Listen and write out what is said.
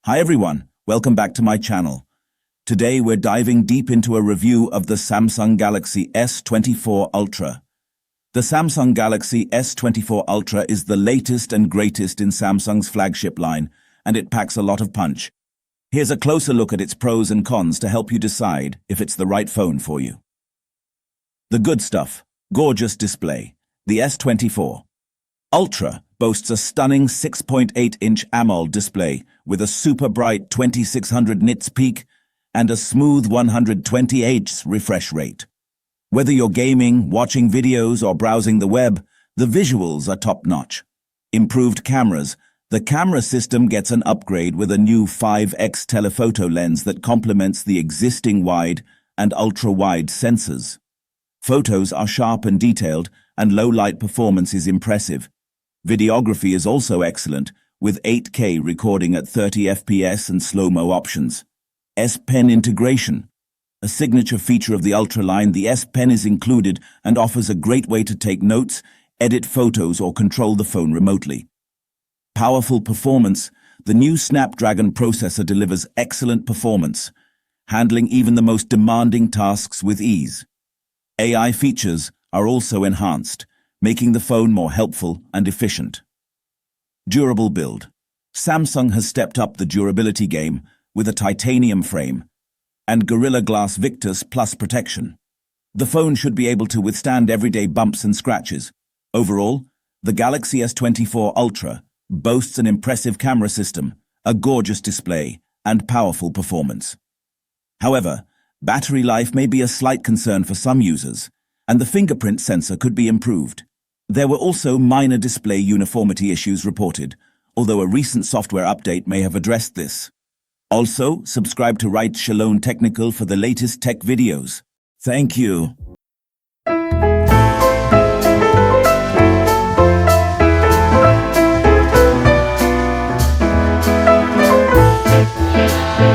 Hi everyone, welcome back to my channel. Today we're diving deep into a review of the Samsung Galaxy S24 Ultra. The Samsung Galaxy S24 Ultra is the latest and greatest in Samsung's flagship line, and it packs a lot of punch. Here's a closer look at its pros and cons to help you decide if it's the right phone for you. The good stuff. Gorgeous display. The S24 Ultra boasts a stunning 6.8-inch AMOLED display with a super bright 2600 nits peak and a smooth 120 Hz refresh rate. Whether you're gaming, watching videos, or browsing the web, the visuals are top-notch. Improved cameras. The camera system gets an upgrade with a new 5x telephoto lens that complements the existing wide and ultra-wide sensors. Photos are sharp and detailed, and low-light performance is impressive. Videography is also excellent, with 8K recording at 30 FPS and slow-mo options. S Pen integration. A signature feature of the Ultra line, the S Pen is included and offers a great way to take notes, edit photos, or control the phone remotely. Powerful performance. The new Snapdragon processor delivers excellent performance, handling even the most demanding tasks with ease. AI features are also enhanced, making the phone more helpful and efficient. Durable build. Samsung has stepped up the durability game with a titanium frame and Gorilla Glass Victus Plus protection. The phone should be able to withstand everyday bumps and scratches. Overall, the Galaxy S24 Ultra boasts an impressive camera system, a gorgeous display, and powerful performance. However, battery life may be a slight concern for some users, and the fingerprint sensor could be improved. There were also minor display uniformity issues reported, although a recent software update may have addressed this. Also, subscribe to RiteshAloneTechnical for the latest tech videos. Thank you.